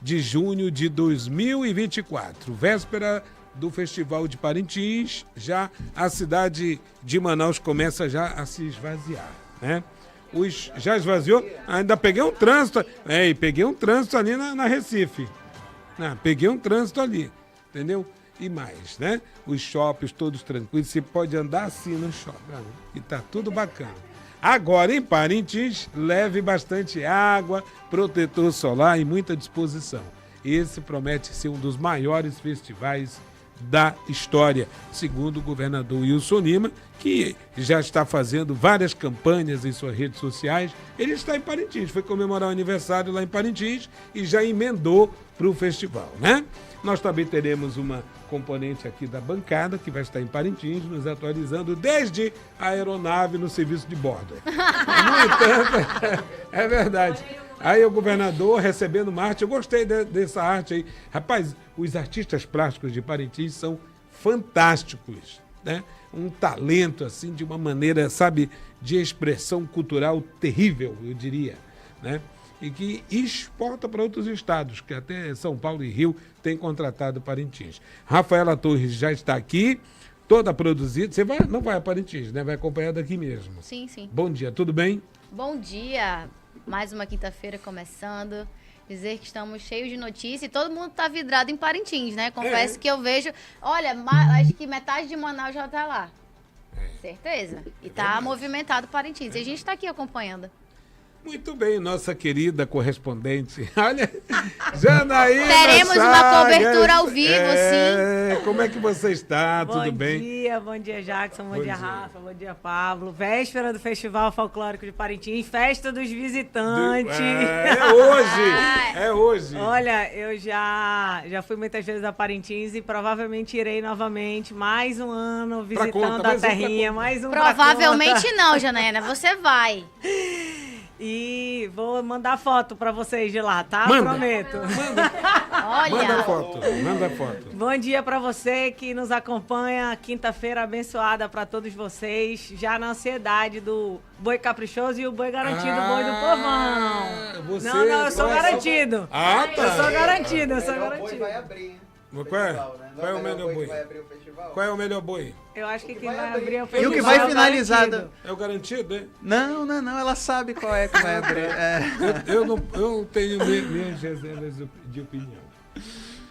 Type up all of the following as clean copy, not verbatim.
de junho de 2024, véspera do Festival de Parintins. Já a cidade de Manaus começa já a se esvaziar, né? Já esvaziou? Ainda peguei um trânsito, peguei um trânsito ali na Recife. Peguei um trânsito ali, entendeu? E mais, né? Os shoppings todos tranquilos, você pode andar assim no shopping, e tá tudo bacana. Agora, em Parintins, leve bastante água, protetor solar e muita disposição. Esse promete ser um dos maiores festivais da história, segundo o governador Wilson Lima, que já está fazendo várias campanhas em suas redes sociais. Ele está em Parintins, foi comemorar o aniversário lá em Parintins e já emendou para o festival, né? Nós também teremos uma componente aqui da bancada que vai estar em Parintins, nos atualizando desde a aeronave no serviço de bordo. No entanto, é verdade. Aí o governador recebendo uma arte, eu gostei dessa arte aí. Rapaz, os artistas plásticos de Parintins são fantásticos, né? Um talento, assim, de uma maneira, sabe, de expressão cultural terrível, eu diria, né? E que exporta para outros estados, que até São Paulo e Rio têm contratado Parintins. Rafaela Torres já está aqui, toda produzida. Você não vai a Parintins, né? Vai acompanhar daqui mesmo. Sim, sim. Bom dia, tudo bem? Bom dia. Mais uma quinta-feira começando. Dizer que estamos cheios de notícias e todo mundo está vidrado em Parintins, né? Confesso que eu vejo... Olha, acho que metade de Manaus já está lá. Certeza. E está movimentado Parintins. E a gente está aqui acompanhando. Muito bem, nossa querida correspondente. Olha, Janaína teremos Chagas. Uma cobertura ao vivo, sim. Como é que você está? Tudo bem? Bom dia, Jackson, bom dia, Rafa, bom dia, Pablo. Véspera do Festival Folclórico de Parintins, festa dos visitantes. É hoje. Olha, eu já fui muitas vezes a Parintins e provavelmente irei novamente, mais um ano visitando a terrinha, mais um Provavelmente não, Janaína, você vai. E vou mandar foto pra vocês de lá, tá? Prometo. Manda foto. Bom dia pra você que nos acompanha. Quinta-feira abençoada pra todos vocês. Já na ansiedade do Boi Caprichoso e o Boi Garantido, Boi do Povão. Não, eu sou garantido. Tá. Eu sou garantido. O Boi vai abrir. Qual é o melhor boi? Qual é o melhor boi? Eu acho que quem vai abrir é o festival. E o que vai finalizar? É o garantido, é? Não. Ela sabe qual é que vai abrir. Eu tenho minhas reservas de opinião.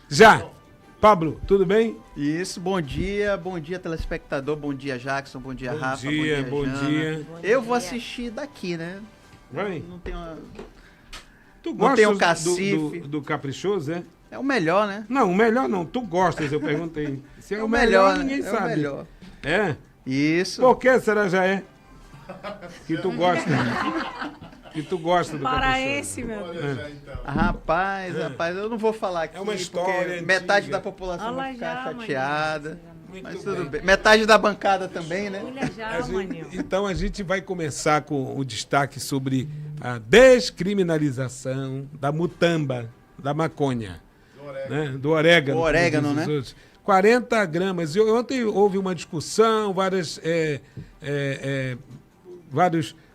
Já. Pablo, tudo bem? Isso, bom dia telespectador, bom dia Jackson, bom dia Rafa, bom dia. Eu vou assistir daqui, né? Vai. Não tenho Tu não tem o gosta cacife. do Caprichoso, é? É o melhor, né? Não, o melhor não. Tu gostas, eu perguntei. Se é o melhor, ninguém né? sabe. É o melhor. É? Isso. Por que será já é? Que tu gosta. Que tu gosta do paraense, meu Deus. Rapaz, eu não vou falar aqui. É uma história metade antiga. da população vai ficar Maninho. chateada. Muito Mas tudo bem. bem. Metade da bancada também, né? Então a gente vai começar com o destaque sobre a descriminalização da mutamba, da maconha. Do orégano. O orégano, né? 40 gramas. E ontem houve uma discussão, vários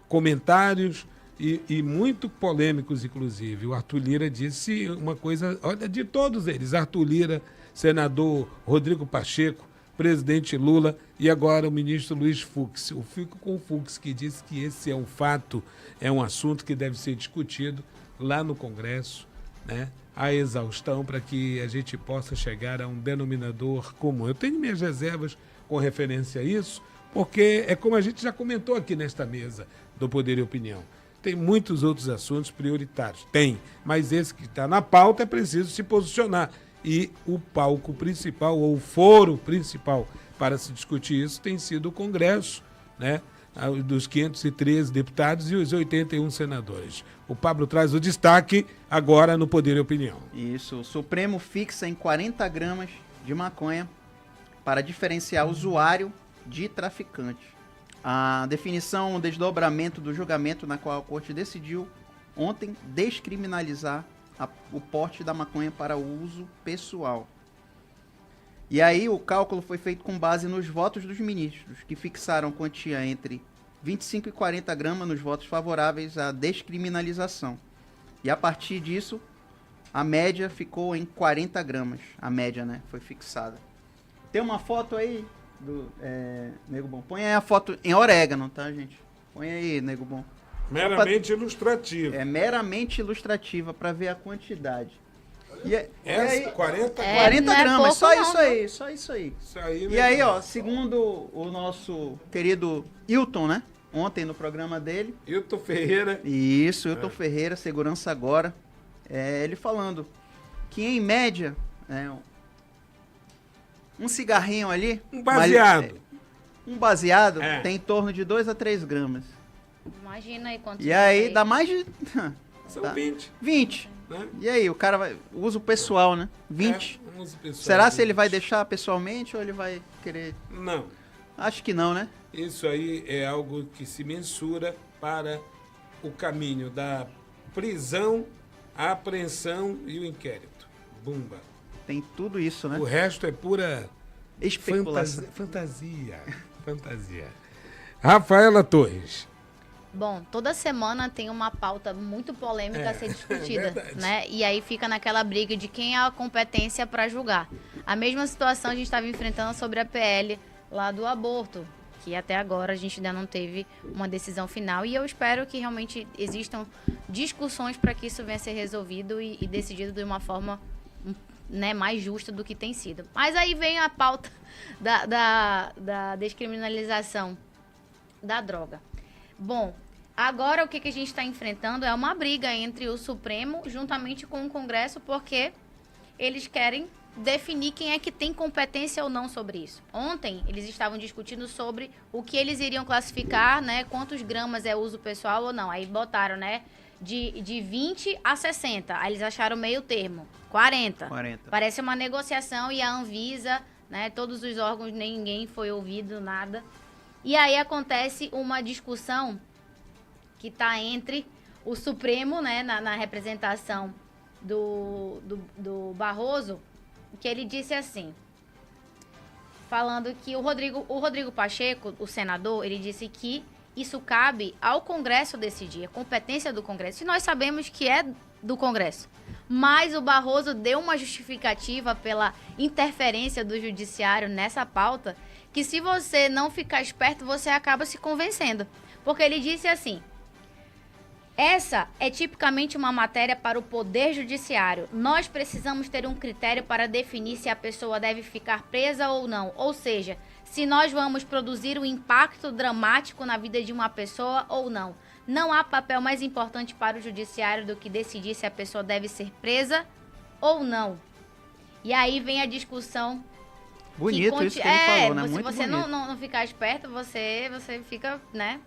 comentários e muito polêmicos, inclusive. O Arthur Lira disse uma coisa, olha, de todos eles. Arthur Lira, senador Rodrigo Pacheco, presidente Lula e agora o ministro Luiz Fux. Eu fico com o Fux, que disse que esse é um fato, é um assunto que deve ser discutido lá no Congresso, né? A exaustão, para que a gente possa chegar a um denominador comum. Eu tenho minhas reservas com referência a isso, porque é como a gente já comentou aqui nesta mesa do Poder e Opinião. Tem muitos outros assuntos prioritários. Tem, mas esse que está na pauta é preciso se posicionar. E o palco principal, ou o foro principal para se discutir isso, tem sido o Congresso, né? Dos 513 deputados e os 81 senadores. O Pablo traz o destaque agora no Poder e Opinião. Isso, o Supremo fixa em 40 gramas de maconha para diferenciar usuário de traficante. A definição, o desdobramento do julgamento na qual a Corte decidiu ontem descriminalizar o porte da maconha para uso pessoal. E aí o cálculo foi feito com base nos votos dos ministros, que fixaram quantia entre 25 e 40 gramas nos votos favoráveis à descriminalização. E a partir disso, a média ficou em 40 gramas. A média, né? Foi fixada. Tem uma foto aí do Nego Bom. Põe aí a foto em orégano, tá, gente? Põe aí, Nego Bom. Meramente ilustrativo. É meramente ilustrativa para ver a quantidade. E aí, 40 40 não é gramas, pouco só não, isso aí, só isso aí. Isso aí, E aí, ó, segundo o nosso querido Hilton, né? Ontem no programa dele. Hilton Ferreira. Isso, Hilton Ferreira, Segurança Agora. Ele falando que em média, um cigarrinho ali. Um baseado. Um baseado É. tem em torno de 2 a 3 gramas. Imagina aí quanto E aí dá mais de. São Tá. 20. 20. Né? E aí, o cara usa o pessoal, né? 20. É, 11 pessoas. Será se ele vai deixar pessoalmente ou ele vai querer. Não. Acho que não, né? Isso aí é algo que se mensura para o caminho da prisão, a apreensão e o inquérito. Bumba. Tem tudo isso, né? O resto é pura Especulação. fantasia. Fantasia. Rafaela Torres. Bom, toda semana tem uma pauta muito polêmica a ser discutida, verdade. né? E aí fica naquela briga de quem é a competência para julgar. A mesma situação a gente estava enfrentando sobre a PL lá do aborto, que até agora a gente ainda não teve uma decisão final. E eu espero que realmente existam discussões para que isso venha a ser resolvido e decidido de uma forma, né, mais justa do que tem sido. Mas aí vem a pauta da descriminalização da droga. Bom, agora o que a gente está enfrentando é uma briga entre o Supremo juntamente com o Congresso, porque eles querem definir quem é que tem competência ou não sobre isso. Ontem eles estavam discutindo sobre o que eles iriam classificar, né? Quantos gramas é uso pessoal ou não. Aí botaram, né? De 20 a 60. Aí eles acharam meio termo. 40. 40. Parece uma negociação e a Anvisa, né? Todos os órgãos, ninguém foi ouvido, nada. E aí acontece uma discussão que está entre o Supremo, né, na representação do Barroso, que ele disse assim, falando que o Rodrigo Pacheco, o senador, ele disse que isso cabe ao Congresso decidir, a competência do Congresso. E nós sabemos que é do Congresso. Mas o Barroso deu uma justificativa pela interferência do judiciário nessa pauta, que se você não ficar esperto, você acaba se convencendo. Porque ele disse assim, essa é tipicamente uma matéria para o Poder Judiciário. Nós precisamos ter um critério para definir se a pessoa deve ficar presa ou não. Ou seja, se nós vamos produzir um impacto dramático na vida de uma pessoa ou não. Não há papel mais importante para o Judiciário do que decidir se a pessoa deve ser presa ou não. E aí vem a discussão. Bonito isso que ele falou, né? Se Muito você bonito. não ficar esperto, você fica, né,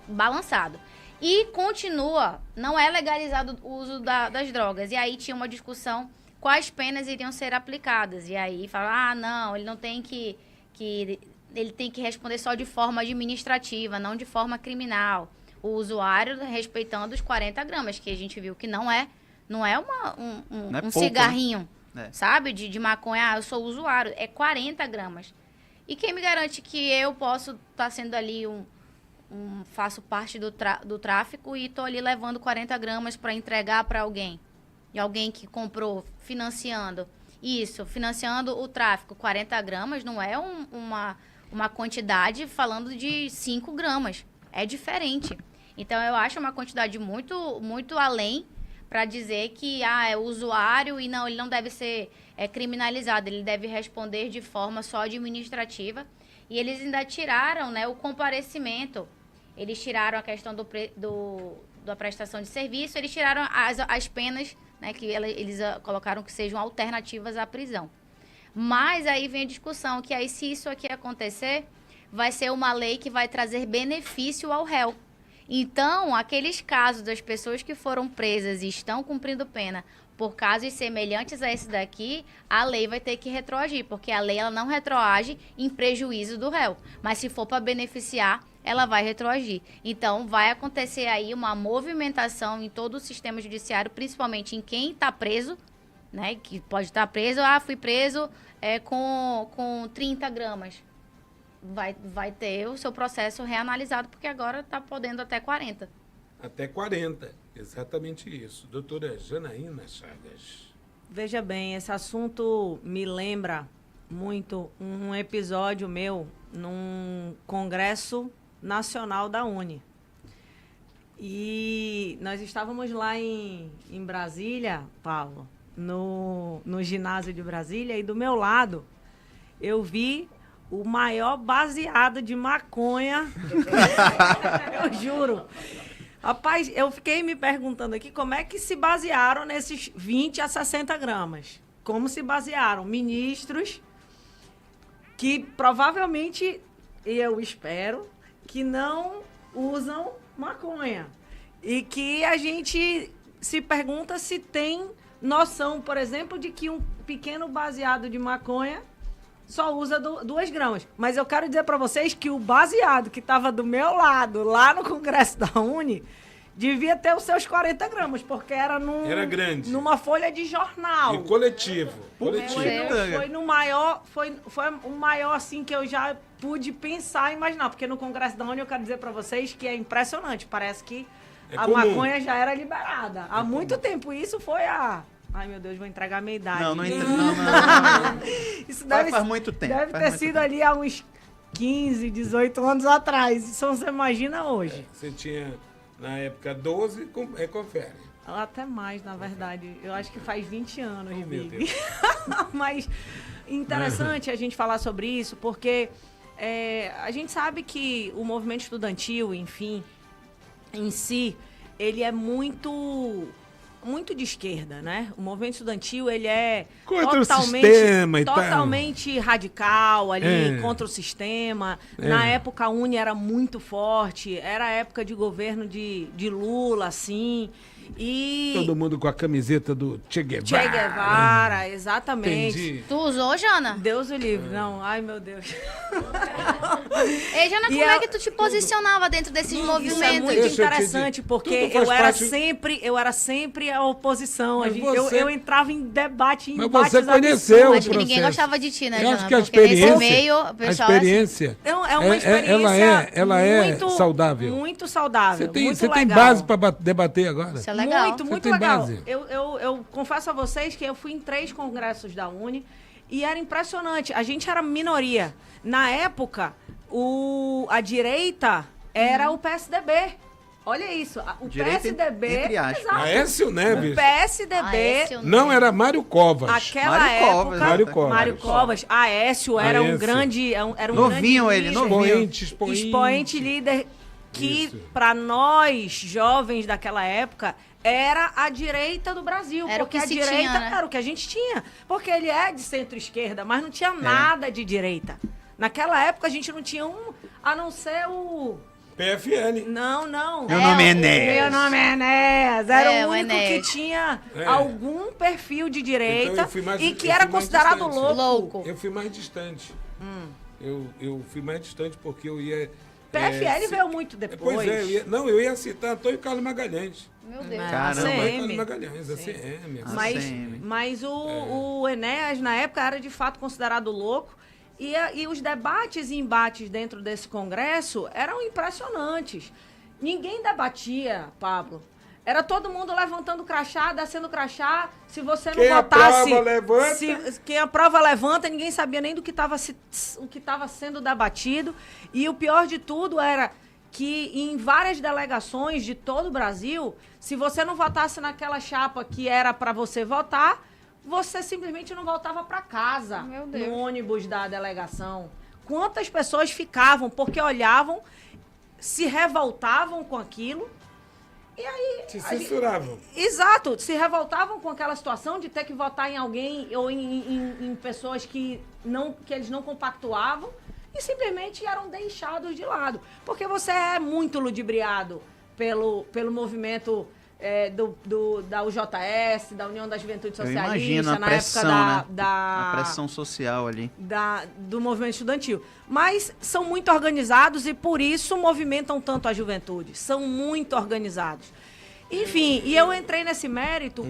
balançado. E continua, não é legalizado o uso das drogas. E aí tinha uma discussão quais penas iriam ser aplicadas. E aí fala, não, ele não tem ele tem que responder só de forma administrativa, não de forma criminal. O usuário respeitando os 40 gramas, que a gente viu que não é Não é um pouco, cigarrinho, né? sabe? De maconha, eu sou usuário, é 40 gramas. E quem me garante que eu posso estar sendo ali faço parte do tráfico e estou ali levando 40 gramas para entregar para alguém. E alguém que comprou, financiando. Isso, financiando o tráfico. 40 gramas não é uma quantidade falando de 5 gramas. É diferente. Então, eu acho uma quantidade muito, muito além para dizer que é usuário e não, ele não deve ser criminalizado. Ele deve responder de forma só administrativa. E eles ainda tiraram, né, o comparecimento. Eles tiraram a questão da prestação de serviço, eles tiraram as penas, né, que eles colocaram que sejam alternativas à prisão. Mas aí vem a discussão, que aí se isso aqui acontecer, vai ser uma lei que vai trazer benefício ao réu. Então, aqueles casos das pessoas que foram presas e estão cumprindo pena por casos semelhantes a esse daqui, a lei vai ter que retroagir, porque a lei ela não retroage em prejuízo do réu. Mas se for para beneficiar, ela vai retroagir. Então, vai acontecer aí uma movimentação em todo o sistema judiciário, principalmente em quem está preso, né? Que pode estar preso, fui preso com 30 gramas. Vai ter o seu processo reanalisado, porque agora está podendo até 40. até 40. Exatamente isso. Doutora Janaína Chagas. Veja bem, esse assunto me lembra muito um episódio meu num congresso nacional da Uni. E nós estávamos lá em Brasília, Paulo, no ginásio de Brasília, e do meu lado eu vi o maior baseado de maconha, eu juro. Rapaz, eu fiquei me perguntando aqui como é que se basearam nesses 20 a 60 gramas. Como se basearam? Ministros que provavelmente, eu espero, que não usam maconha. E que a gente se pergunta se tem noção, por exemplo, de que um pequeno baseado de maconha só usa 2 gramas. Mas eu quero dizer para vocês que o baseado que estava do meu lado, lá no Congresso da Uni, devia ter os seus 40 gramas, porque era Era grande. Numa folha de jornal. E coletivo. Foi no maior, foi o maior assim que eu já pude pensar e imaginar, porque no Congresso da Uni eu quero dizer para vocês que é impressionante, parece que a maconha já era liberada há muito tempo. Isso foi Ai, meu Deus, vou entregar a minha idade. Não. Isso Faz muito tempo. Deve ter sido ali há uns 15, 18 anos atrás. Isso você imagina hoje. Você tinha, na época, 12, confere. Até mais, na verdade. Eu acho que faz 20 anos, Oh, meu Big. Deus. Mas interessante a gente falar sobre isso, porque a gente sabe que o movimento estudantil, enfim, em si, ele é muito de esquerda, né? O movimento estudantil, ele é contra o sistema e tal. totalmente radical ali, contra o sistema. Na época, a Uni era muito forte, era a época de governo de Lula, assim. E todo mundo com a camiseta do Che Guevara. Che Guevara, exatamente. Entendi. Tu usou, Jana? Deus o livre. Não, ai meu Deus. Ei, Jana, como é que tu te posicionava dentro desses Isso é movimentos? muito Deixa eu te interessante, dizer, porque tudo faz eu era sempre a oposição. Mas Eu entrava em debate, em Mas embates você conheceu absurdos. Acho que ninguém processo. gostava de ti, né, Eu Jana? acho que a Porque nesse experiência, meio, o a pessoal experiência, Então, é uma experiência ela é muito saudável. Muito saudável. Você muito tem legal. base para debater agora? Isso é legal. Muito, Você muito tem legal. base? Eu confesso a vocês que eu fui em 3 congressos da Uni e era impressionante. A gente era minoria. Na época, a direita era o PSDB. Olha isso. O Direita, PSDB... entre aspas. Exato. Aécio Neves. O PSDB... Aécio Não, era Mário Covas. Aquela Mário época... Covas, Mário Covas. Aécio era um Aécio. grande... Era um Novinho grande ele, líder. novinho. Expoente líder que, Isso. para nós, jovens daquela época, era a direita do Brasil. Era o porque que a se direita tinha, né? era o que a gente tinha. Porque ele é de centro-esquerda, mas não tinha nada de direita. Naquela época, a gente não tinha a não ser o... PFL. Não. Meu nome é Enéas. Meu nome é Enéas. Era É, o o único Enéas. que tinha É. algum perfil de Então, direita eu fui mais- e que eu era fui mais considerado distante. louco. Louco. Eu fui mais distante. Eu fui mais distante porque eu ia... PFL veio muito depois. Pois é, eu ia citar Antônio Carlos Magalhães. Meu Deus. Caramba. Antônio ACM. Carlos Magalhães, ACM. Mas o Enéas, na época, era de fato considerado louco. E os debates e embates dentro desse congresso eram impressionantes. Ninguém debatia, Pablo. Era todo mundo levantando crachá, descendo crachá. Se você não Quem votasse... aprova, levanta. Quem aprova, levanta. Ninguém sabia nem do que estava sendo debatido. E o pior de tudo era que em várias delegações de todo o Brasil, se você não votasse naquela chapa que era para você votar, você simplesmente não voltava para casa. Meu Deus. No ônibus da delegação. Quantas pessoas ficavam porque olhavam, se revoltavam com aquilo. E aí... Se censuravam. Exato, se revoltavam com aquela situação de ter que votar em alguém ou em pessoas que eles não compactuavam e simplesmente eram deixados de lado. Porque você é muito ludibriado pelo movimento da UJS, da União da Juventude Eu Socialista, imagino a na pressão, época né? A pressão social ali. do movimento estudantil. Mas são muito organizados e por isso movimentam tanto a juventude. São muito organizados. Enfim, e eu entrei nesse mérito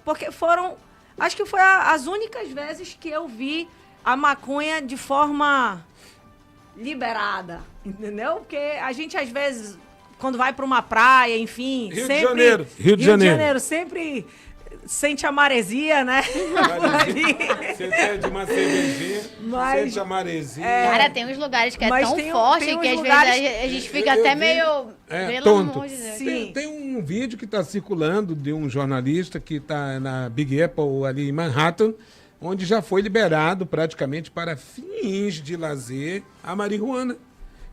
porque foram, acho que foi as únicas vezes que eu vi a maconha de forma liberada, entendeu? Porque a gente às vezes quando vai para uma praia, enfim. Rio de Janeiro. Rio de Janeiro sempre sente a maresia, né? Você pede uma cervejinha, sente a maresia. Cara, tem uns lugares que é tão forte que às vezes a gente fica até meio... tonto. Sim. Tem um vídeo que está circulando de um jornalista que está na Big Apple, ali em Manhattan, onde já foi liberado praticamente para fins de lazer a marihuana.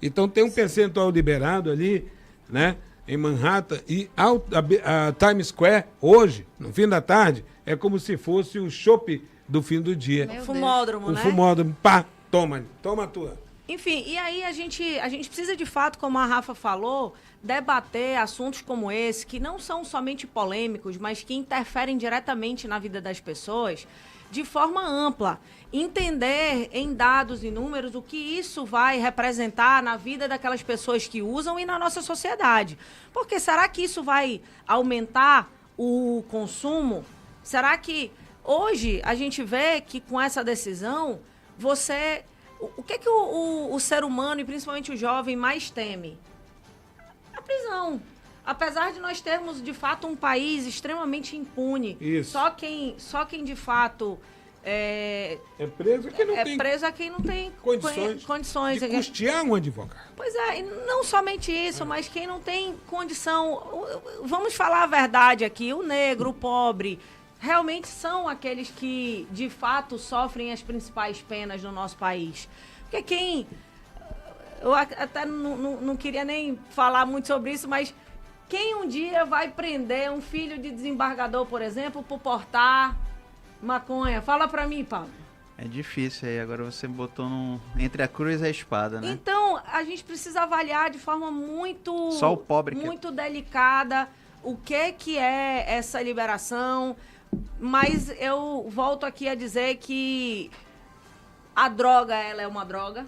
Então tem um percentual liberado ali, né? Em Manhattan, e a Times Square, hoje, no fim da tarde, é como se fosse o chopp do fim do dia. O fumódromo, né? O fumódromo, pá, toma a tua. Enfim, e aí a gente precisa, de fato, como a Rafa falou, debater assuntos como esse, que não são somente polêmicos, mas que interferem diretamente na vida das pessoas, de forma ampla. Entender em dados e números o que isso vai representar na vida daquelas pessoas que usam e na nossa sociedade. Porque será que isso vai aumentar o consumo? Será que hoje a gente vê que com essa decisão, o que é que o ser humano, e principalmente o jovem, mais teme? A prisão. Apesar de nós termos, de fato, um país extremamente impune. Isso. Só quem de fato... É preso a quem não tem condições de custear um advogado. Pois é, e não somente isso, mas quem não tem condição... Vamos falar a verdade aqui, o negro, o pobre, realmente são aqueles que, de fato, sofrem as principais penas no nosso país. Porque quem... Eu até não queria nem falar muito sobre isso, mas quem um dia vai prender um filho de desembargador, por exemplo, por portar maconha? Fala pra mim, Paulo. É difícil aí, agora você botou entre a cruz e a espada, né? Então, a gente precisa avaliar de forma muito... Só o pobre muito delicada o que é essa liberação, mas eu volto aqui a dizer que a droga, ela é uma droga,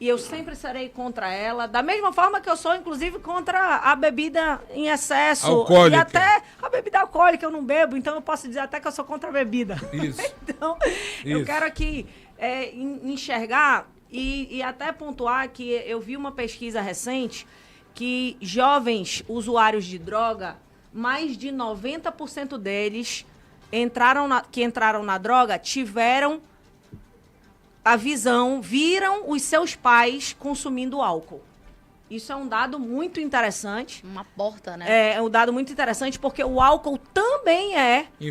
e eu sempre serei contra ela, da mesma forma que eu sou, inclusive, contra a bebida em excesso. Alcoólica. E até a bebida alcoólica eu não bebo, então eu posso dizer até que eu sou contra a bebida. Isso. Então, eu quero aqui enxergar e até pontuar que eu vi uma pesquisa recente que jovens usuários de droga, mais de 90% deles que entraram na droga tiveram a visão, viram os seus pais consumindo álcool. Isso é um dado muito interessante. Uma porta, né? É um dado muito interessante porque o álcool também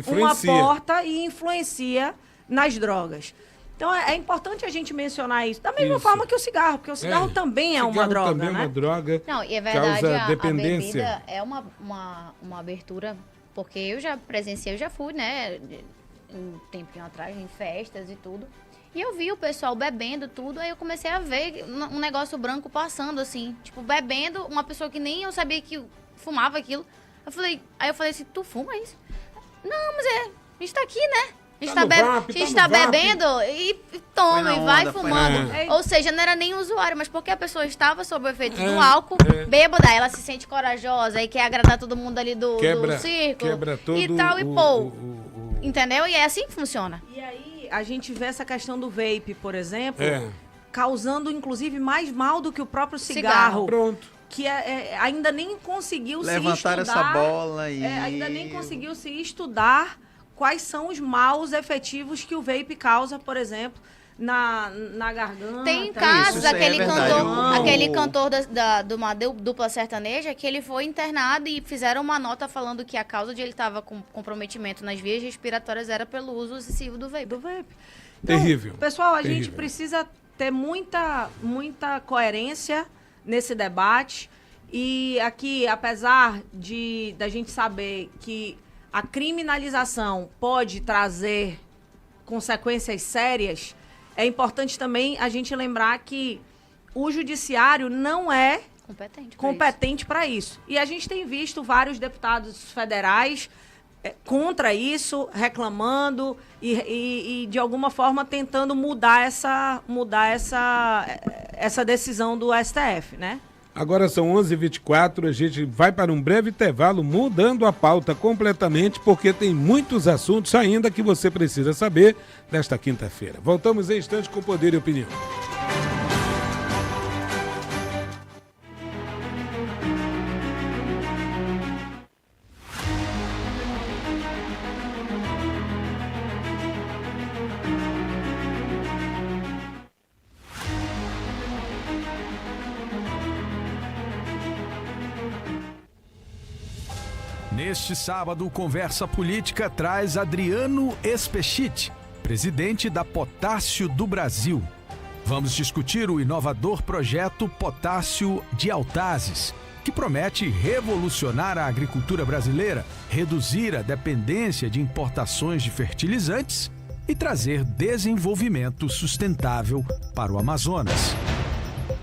uma porta e influencia nas drogas. Então é importante a gente mencionar isso. Da mesma forma que o cigarro, porque o cigarro também é uma droga, também né? É uma droga. Não, e é verdade, causa a dependência. bebida é uma abertura, porque eu já presenciei, eu já fui, né, um tempinho atrás, em festas e tudo. E eu vi o pessoal bebendo tudo, aí eu comecei a ver um negócio branco passando, assim, tipo, bebendo, uma pessoa que nem eu sabia que fumava aquilo. Aí eu falei assim, tu fuma isso? Não, mas a gente tá aqui, né? A gente tá bebendo e toma, e vai fumando. Ou seja, não era nem usuário, mas porque a pessoa estava sob o efeito do álcool, bêbada, ela se sente corajosa e quer agradar todo mundo ali do círculo quebra todo e tal, e pô. Entendeu? E é assim que funciona. E aí, a gente vê essa questão do vape, por exemplo, causando, inclusive, mais mal do que o próprio cigarro. Pronto. Que ainda nem conseguiu levantar essa bola e... ainda nem conseguiu se estudar quais são os maus efetivos que o vape causa, por exemplo, na garganta. Tem casos, aquele cantor de uma dupla sertaneja, que ele foi internado e fizeram uma nota falando que a causa de ele estava com comprometimento nas vias respiratórias era pelo uso excessivo do vape. Então, terrível. Pessoal, a gente precisa ter muita coerência nesse debate. E aqui, apesar da gente saber que a criminalização pode trazer consequências sérias, é importante também a gente lembrar que o judiciário não é competente para isso. E a gente tem visto vários deputados federais contra isso, reclamando e de alguma forma tentando mudar essa decisão do STF, né? Agora são 11h24, a gente vai para um breve intervalo, mudando a pauta completamente, porque tem muitos assuntos ainda que você precisa saber nesta quinta-feira. Voltamos em instantes com Poder e Opinião. Neste sábado, o Conversa Política traz Adriano Espechit, presidente da Potássio do Brasil. Vamos discutir o inovador projeto Potássio de Altazes, que promete revolucionar a agricultura brasileira, reduzir a dependência de importações de fertilizantes e trazer desenvolvimento sustentável para o Amazonas.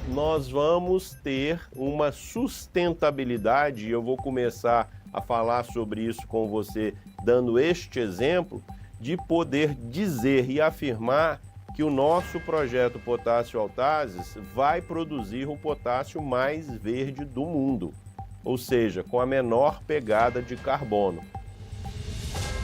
Nós vamos ter uma sustentabilidade, e eu vou começar a falar sobre isso com você, dando este exemplo, de poder dizer e afirmar que o nosso projeto Potássio Altazes vai produzir o potássio mais verde do mundo, ou seja, com a menor pegada de carbono.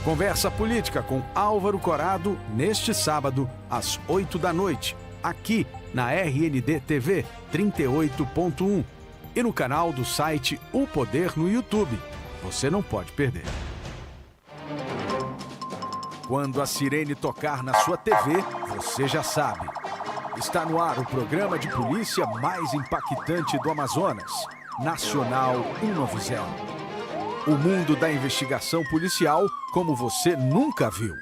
Conversa Política com Álvaro Corado, neste sábado, às 8 da noite, aqui na RND TV 38.1 e no canal do site O Poder no YouTube. Você não pode perder. Quando a sirene tocar na sua TV, você já sabe. Está no ar o programa de polícia mais impactante do Amazonas, Nacional 190. O mundo da investigação policial como você nunca viu.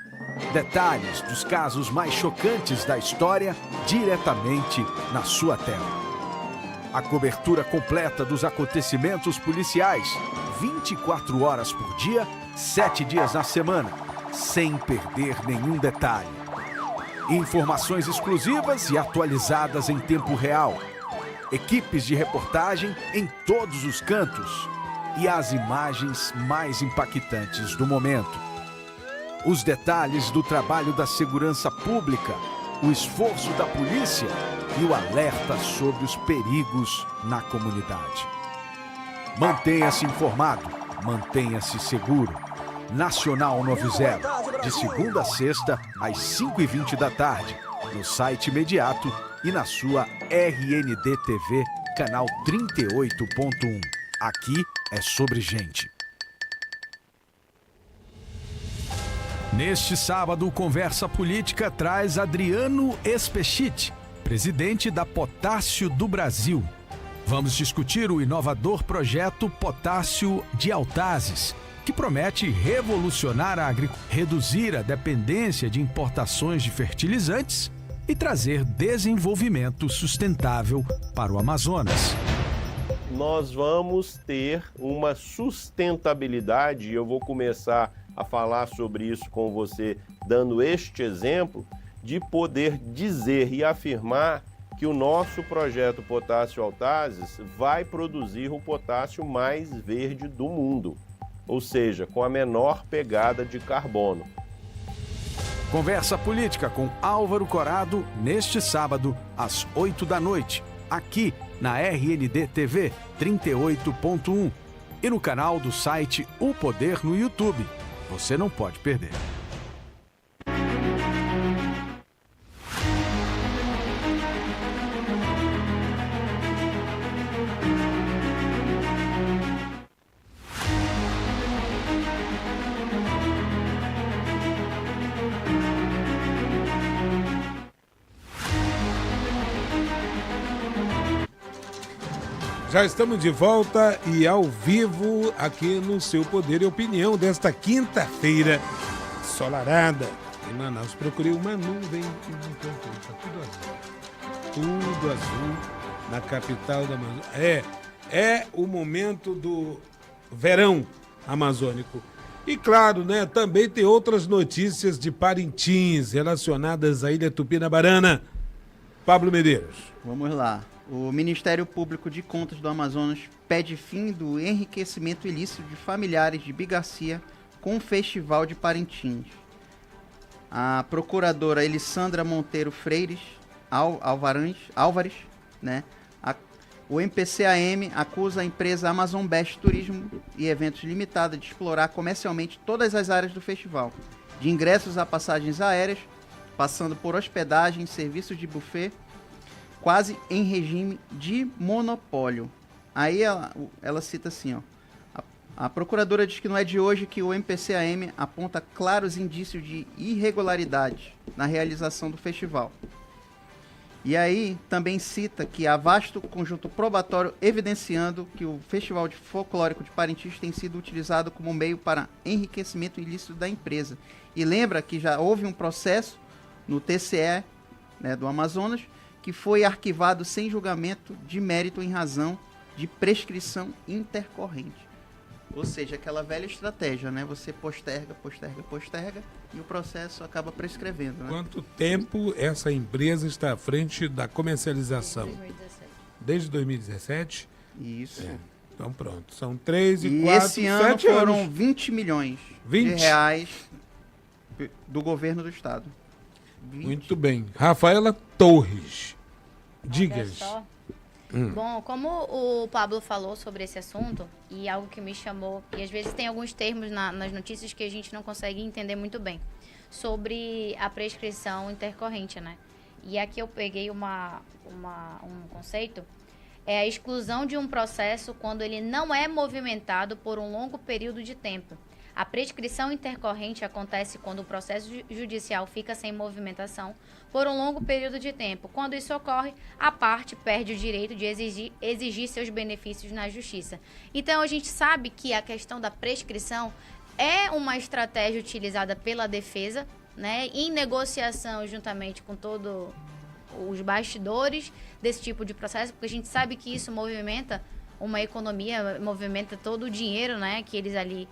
Detalhes dos casos mais chocantes da história diretamente na sua tela. A cobertura completa dos acontecimentos policiais, 24 horas por dia, 7 dias na semana, sem perder nenhum detalhe. Informações exclusivas e atualizadas em tempo real. Equipes de reportagem em todos os cantos. E as imagens mais impactantes do momento. Os detalhes do trabalho da segurança pública, o esforço da polícia e o alerta sobre os perigos na comunidade. Mantenha-se informado, mantenha-se seguro. Nacional 90, de segunda a sexta, às 5h20 da tarde, no site imediato e na sua RND TV, canal 38.1. Aqui é sobre gente. Neste sábado, o Conversa Política traz Adriano Espechit, presidente da Potássio do Brasil. Vamos discutir o inovador projeto Potássio de Altazes, que promete revolucionar a agricultura, reduzir a dependência de importações de fertilizantes e trazer desenvolvimento sustentável para o Amazonas. Nós vamos ter uma sustentabilidade, e eu vou começar a falar sobre isso com você, dando este exemplo, de poder dizer e afirmar que o nosso projeto Potássio Altazes vai produzir o potássio mais verde do mundo, ou seja, com a menor pegada de carbono. Conversa Política com Álvaro Corado, neste sábado, às 8 da noite, aqui na RND TV 38.1 e no canal do site O Poder no YouTube. Você não pode perder. Já estamos de volta e ao vivo aqui no Seu Poder e Opinião desta quinta-feira ensolarada em Manaus. Procurei uma nuvem que não encontrei, está tudo azul. Tudo azul na capital da Amazônia. É o momento do verão amazônico. E claro, né, também tem outras notícias de Parintins relacionadas à Ilha Tupinabarana. Pablo Medeiros. Vamos lá. O Ministério Público de Contas do Amazonas pede fim do enriquecimento ilícito de familiares de Bigarcia com o Festival de Parintins. A procuradora Elissandra Monteiro Freires Álvares, né? O MPCAM acusa a empresa Amazon Best Turismo e Eventos Limitada de explorar comercialmente todas as áreas do festival, de ingressos a passagens aéreas, passando por hospedagem, serviços de buffet, quase em regime de monopólio. Aí ela cita assim, ó. A procuradora diz que não é de hoje que o MPCAM aponta claros indícios de irregularidade na realização do festival. E aí também cita que há vasto conjunto probatório evidenciando que o Festival de Folclórico de Parintins tem sido utilizado como meio para enriquecimento ilícito da empresa. E lembra que já houve um processo no TCE, né, do Amazonas, que foi arquivado sem julgamento de mérito em razão de prescrição intercorrente. Ou seja, aquela velha estratégia, né? Você posterga e o processo acaba prescrevendo, né? Quanto tempo essa empresa está à frente da comercialização? 2017. Desde 2017? Isso. Então pronto, são 3 E 4, esse ano 7 foram anos. 20 milhões 20? de reais do governo do estado. 20. Muito bem. Rafaela Torres, Olha digas. só. Bom, como o Pablo falou sobre esse assunto, e algo que me chamou, e às vezes tem alguns termos nas notícias que a gente não consegue entender muito bem, sobre a prescrição intercorrente, né? E aqui eu peguei um conceito, é a exclusão de um processo quando ele não é movimentado por um longo período de tempo. A prescrição intercorrente acontece quando o processo judicial fica sem movimentação por um longo período de tempo. Quando isso ocorre, a parte perde o direito de exigir seus benefícios na justiça. Então, a gente sabe que a questão da prescrição é uma estratégia utilizada pela defesa, né, em negociação juntamente com todos os bastidores desse tipo de processo, porque a gente sabe que isso movimenta uma economia, movimenta todo o dinheiro, né, que eles ali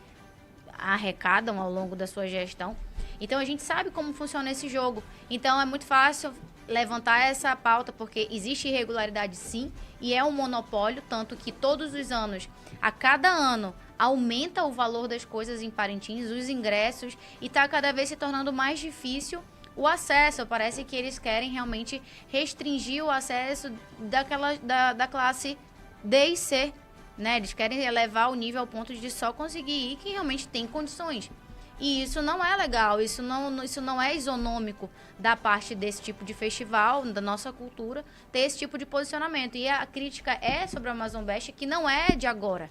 arrecadam ao longo da sua gestão. Então a gente sabe como funciona esse jogo. Então é muito fácil levantar essa pauta, porque existe irregularidade sim, e é um monopólio, tanto que todos os anos, a cada ano, aumenta o valor das coisas em Parintins, os ingressos, e está cada vez se tornando mais difícil o acesso. Parece que eles querem realmente restringir o acesso da classe D e C, né? Eles querem elevar o nível ao ponto de só conseguir ir quem realmente tem condições. E isso não é legal, isso não é isonômico da parte desse tipo de festival, da nossa cultura, ter esse tipo de posicionamento. E a crítica é sobre o Amazon Best, que não é de agora.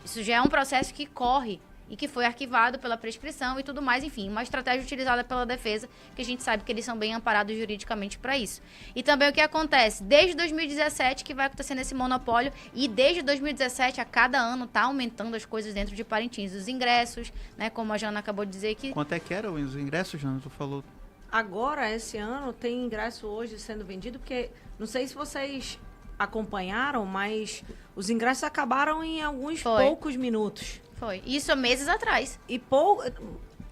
Isso já é um processo que corre e que foi arquivado pela prescrição e tudo mais, enfim, uma estratégia utilizada pela defesa, que a gente sabe que eles são bem amparados juridicamente para isso. E também o que acontece, desde 2017 que vai acontecendo esse monopólio, e desde 2017 a cada ano tá aumentando as coisas dentro de Parintins, os ingressos, né, como a Jana acabou de dizer que... Quanto é que eram os ingressos, Jana? Tu falou. Agora, esse ano, tem ingresso hoje sendo vendido, porque não sei se vocês acompanharam, mas os ingressos acabaram em alguns poucos minutos. Foi. Isso há meses atrás.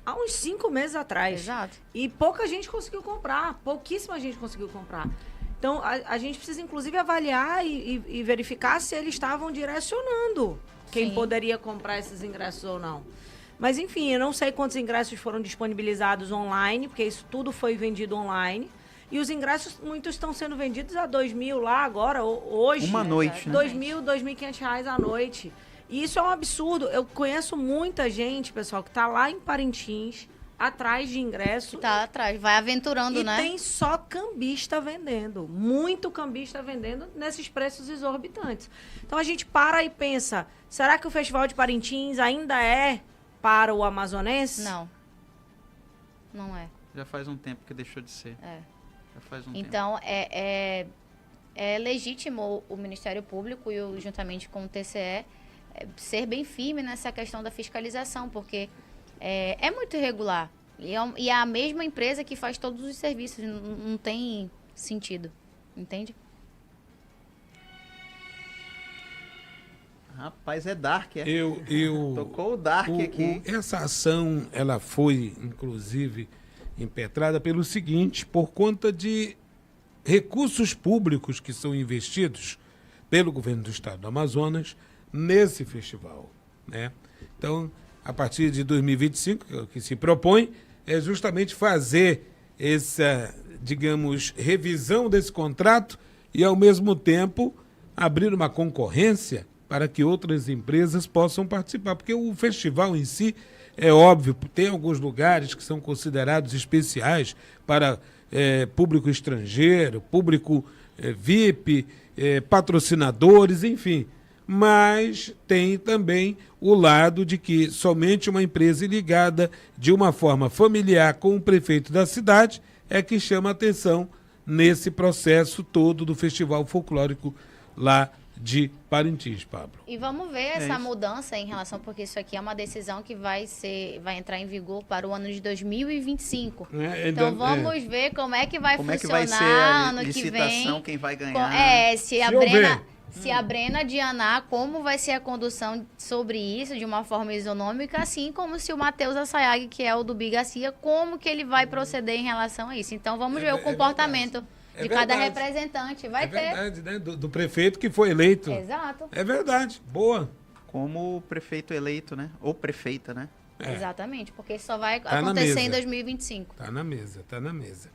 Há uns 5 meses atrás. Exato. E pouca gente conseguiu comprar. Pouquíssima gente conseguiu comprar. Então, a gente precisa, inclusive, avaliar e verificar se eles estavam direcionando quem poderia comprar esses ingressos ou não. Mas, enfim, eu não sei quantos ingressos foram disponibilizados online, porque isso tudo foi vendido online. E os ingressos, muitos estão sendo vendidos a R$2.000 lá agora, hoje. Uma noite, né? R$2.000, R$2.500 à noite. E isso é um absurdo. Eu conheço muita gente, pessoal, que está lá em Parintins, atrás de ingresso. Tá atrás, vai aventurando, né? E tem só cambista vendendo. Muito cambista vendendo nesses preços exorbitantes. Então a gente para e pensa, será que o Festival de Parintins ainda é para o amazonense? Não. Não é. Já faz um tempo que deixou de ser. É. Já faz um tempo. Então, é legítimo o Ministério Público e juntamente com o TCE ser bem firme nessa questão da fiscalização, porque é muito irregular. E é a mesma empresa que faz todos os serviços, não tem sentido, entende? Rapaz, é dark, é? Tocou o dark aqui. Essa ação, ela foi, inclusive, impetrada pelo seguinte, por conta de recursos públicos que são investidos pelo governo do estado do Amazonas nesse festival, né? Então, a partir de 2025, o que se propõe é justamente fazer essa, digamos, revisão desse contrato e, ao mesmo tempo, abrir uma concorrência para que outras empresas possam participar. Porque o festival em si, é óbvio, tem alguns lugares que são considerados especiais para público estrangeiro, público VIP, patrocinadores, enfim. Mas tem também o lado de que somente uma empresa ligada de uma forma familiar com o prefeito da cidade é que chama atenção nesse processo todo do Festival Folclórico lá de Parintins, Pablo. E vamos ver essa mudança em relação, porque isso aqui é uma decisão que vai entrar em vigor para o ano de 2025. Então vamos ver como é que vai funcionar ser a ano que licitação, vem. quem vai ganhar. Se a Brena adianar, como vai ser a condução sobre isso de uma forma isonômica, assim como se o Matheus Assayag, que é o do Bigacia, como que ele vai proceder em relação a isso. Então vamos ver o comportamento de cada representante. Vai ter. É verdade, né? Do prefeito que foi eleito. Exato. É verdade, boa. Como o prefeito eleito, né? Ou prefeita, né? Exatamente, porque isso só vai Tá na acontecer mesa. em 2025. Tá na mesa.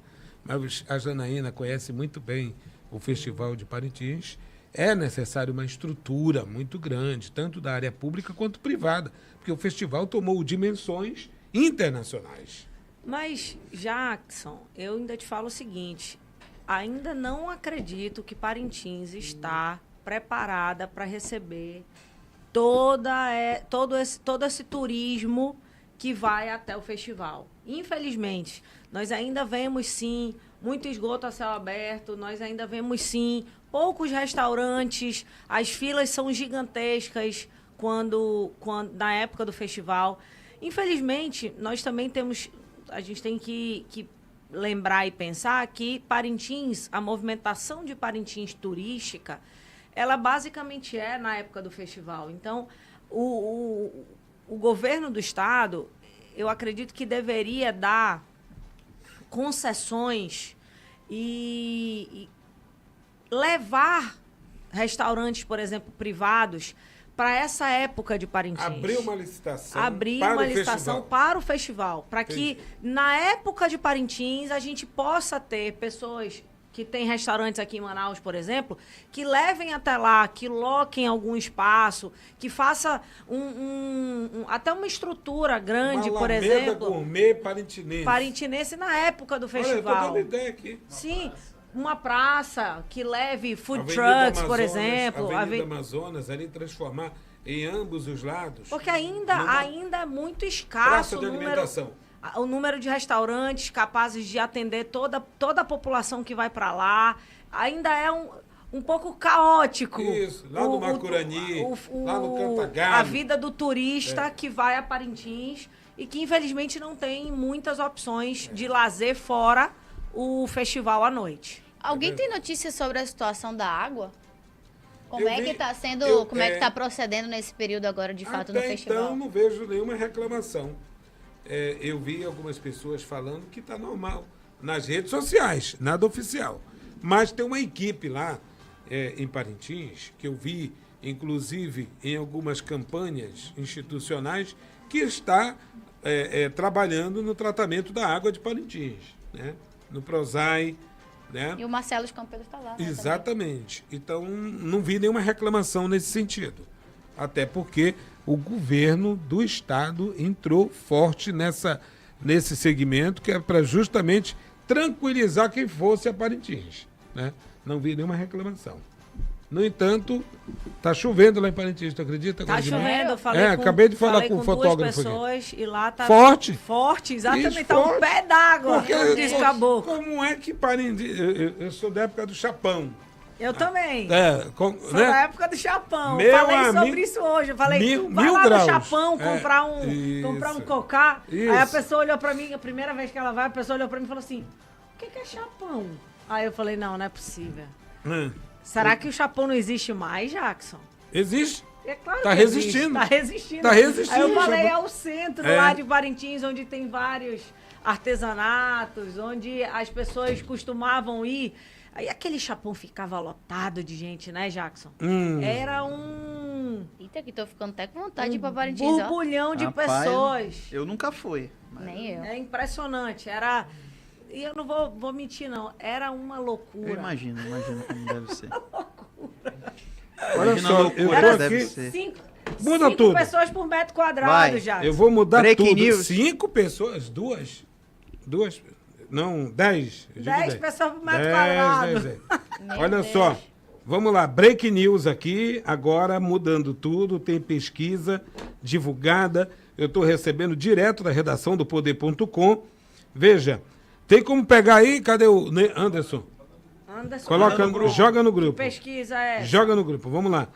Mas a Janaína conhece muito bem o Festival de Parintins. É necessário uma estrutura muito grande, tanto da área pública quanto privada, porque o festival tomou dimensões internacionais. Mas, Jackson, eu ainda te falo o seguinte, ainda não acredito que Parintins está preparada para receber todo esse turismo que vai até o festival. Infelizmente, nós ainda vemos, sim, muito esgoto a céu aberto, nós ainda vemos, sim, poucos restaurantes, as filas são gigantescas na época do festival. Infelizmente, nós também a gente tem que lembrar e pensar que Parintins, a movimentação de Parintins turística, ela basicamente é na época do festival. Então, o governo do estado, eu acredito que deveria dar concessões e levar restaurantes, por exemplo, privados, para essa época de Parintins. Abrir uma licitação para o festival. Para que, na época de Parintins, a gente possa ter pessoas que têm restaurantes aqui em Manaus, por exemplo, que levem até lá, que loquem algum espaço, que faça até uma estrutura grande, por exemplo. Gourmet parintinense. Parintinense na época do festival. Olha, eu tô dando ideia aqui. Sim. Uma praça que leve food Avenida trucks, por exemplo. Avenida Amazonas, ali transformar em ambos os lados. Porque ainda é muito escasso o número de restaurantes capazes de atender toda a população que vai para lá. Ainda é um pouco caótico. Isso, lá no Macurani, lá no Cantagalo. A vida do turista que vai a Parintins e que, infelizmente, não tem muitas opções de lazer fora o festival à noite. Alguém tem notícias sobre a situação da água? Como é que está procedendo nesse período agora, de fato, no festival? Então, não vejo nenhuma reclamação. Eu vi algumas pessoas falando que está normal nas redes sociais, nada oficial. Mas tem uma equipe lá em Parintins, que eu vi, inclusive, em algumas campanhas institucionais, que está trabalhando no tratamento da água de Parintins, né? No Prosai, né? E o Marcelo Campelo está lá. Exatamente. Também. Então, não vi nenhuma reclamação nesse sentido. Até porque o governo do estado entrou forte nesse segmento, que é para justamente tranquilizar quem fosse a Parintins, né? Não vi nenhuma reclamação. No entanto, tá chovendo lá em Parintins, tu acredita? Tá chovendo, eu acabei de falar com o fotógrafo duas pessoas aqui. E lá tá forte, exatamente, isso, tá um pé d'água, acabou. Como é que Parintins... Eu sou da época do Chapão. Eu também. Sou da época do Chapão. Falei sobre isso hoje. Eu falei, vai lá graus. No Chapão comprar um cocá. Isso. Aí a pessoa olhou pra mim, a primeira vez que ela vai, a pessoa olhou pra mim e falou assim, o que é Chapão? Aí eu falei, não é possível. Será que o Chapão não existe mais, Jackson? Existe. É claro tá que resistindo. Tá resistindo. Tá resistindo. Aí eu falei, é o centro lá de Parintins, onde tem vários artesanatos, onde as pessoas costumavam ir. Aí aquele Chapão ficava lotado de gente, né, Jackson? Era Eita, que tô ficando até com vontade de ir pra Parintins, borbulhão de pessoas. Eu nunca fui. Nem eu. É impressionante. E eu não vou mentir, não. Era uma loucura. Eu imagino como deve ser. Olha só, eu tô aqui... Muda tudo. 5 pessoas por metro quadrado, já. Eu vou mudar Breaking tudo. News. 5 pessoas, duas, não, 10. 10 pessoas por metro quadrado. 10. Olha só, vamos lá, break news aqui, agora mudando tudo, tem pesquisa divulgada, eu estou recebendo direto da redação do Poder.com. Veja, tem como pegar aí, cadê o Anderson? Anderson, Joga no que grupo. pesquisa é essa? Joga no grupo, vamos lá.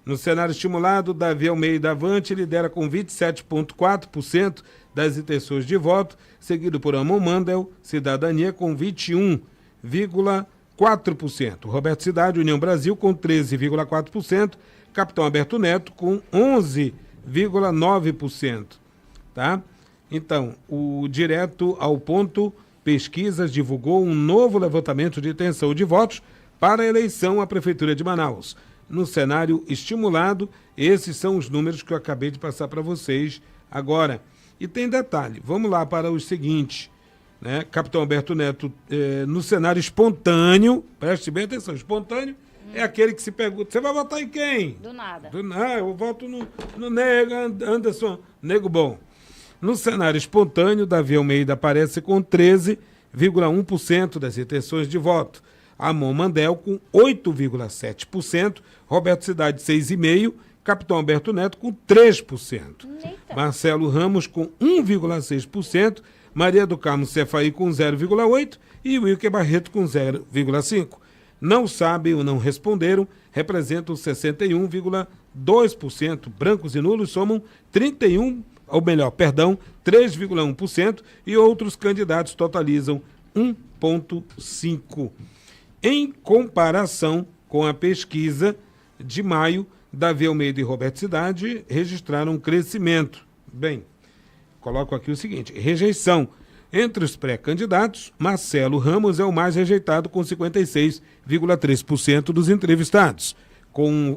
No cenário estimulado, Davi Almeida Avante lidera com 27,4% das intenções de voto, seguido por Amon Mandel, Cidadania, com 21,4%. Roberto Cidade, União Brasil, com 13,4%. Capitão Alberto Neto, com 11,9%. Tá? Então, o Direto ao Ponto Pesquisas divulgou um novo levantamento de intenção de votos para a eleição à Prefeitura de Manaus. No cenário estimulado, esses são os números que eu acabei de passar para vocês agora. E tem detalhe, vamos lá para os seguintes. Né? Capitão Alberto Neto, no cenário espontâneo, preste bem atenção, espontâneo é aquele que se pergunta, você vai votar em quem? Do nada. Eu voto no Nego, Anderson, Nego Bom. No cenário espontâneo, Davi Almeida aparece com 13,1% das intenções de voto. Amon Mandel com 8,7%, Roberto Cidade 6,5%, Capitão Alberto Neto com 3%. Eita. Marcelo Ramos com 1,6%, Maria do Carmo Cefaí com 0,8% e Wilker Barreto com 0,5%. Não sabem ou não responderam, representam 61,2%. Brancos e nulos somam 3,1% e outros candidatos totalizam 1,5%. Em comparação com a pesquisa de maio, Davi Almeida e Roberto Cidade registraram um crescimento. Bem, coloco aqui o seguinte, rejeição. Entre os pré-candidatos, Marcelo Ramos é o mais rejeitado com 56,3% dos entrevistados,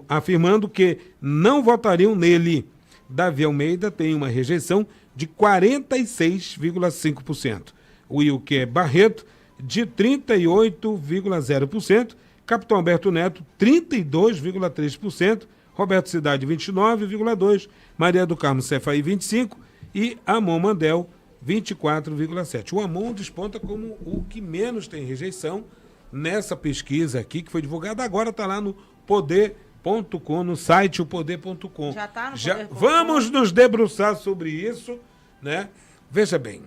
afirmando que não votariam nele. Davi Almeida tem uma rejeição de 46,5%. Wilker Barreto, de 38,0%. Capitão Alberto Neto, 32,3%. Roberto Cidade, 29,2%. Maria do Carmo Cefaí, 25%. E Amon Mandel, 24,7%. O Amon desponta como o que menos tem rejeição nessa pesquisa aqui, que foi divulgada agora, está lá no poder.com, no site opoder.com. Já está no poder.com. Vamos nos debruçar sobre isso, né? Veja bem,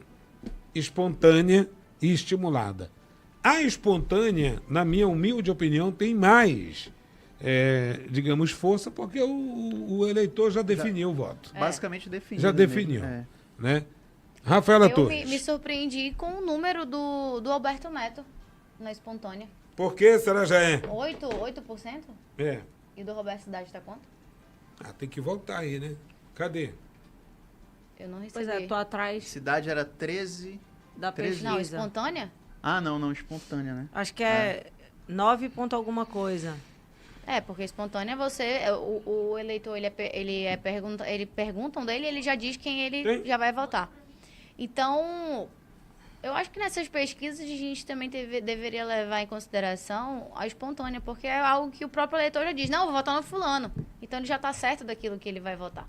espontânea e estimulada. A espontânea, na minha humilde opinião, tem mais, digamos, força, porque o eleitor já definiu o voto. Basicamente definiu. Já definiu, né? Rafaela Eu Torres. me surpreendi com o número do Alberto Neto na espontânea. Por que será já é? 8%? É. E do Roberto Cidade está quanto? Tem que voltar aí, né? Cadê? Eu não recebi. Pois é, tô atrás Cidade era 13... da 13. pesquisa. Não, espontânea? Ah, não, espontânea, né? Acho que é 9 ponto alguma coisa. Porque espontânea o eleitor, ele perguntam dele e ele já diz quem ele já vai votar. Então, eu acho que nessas pesquisas a gente também deveria levar em consideração a espontânea, porque é algo que o próprio eleitor já diz, não, eu vou votar no fulano. Então ele já está certo daquilo que ele vai votar.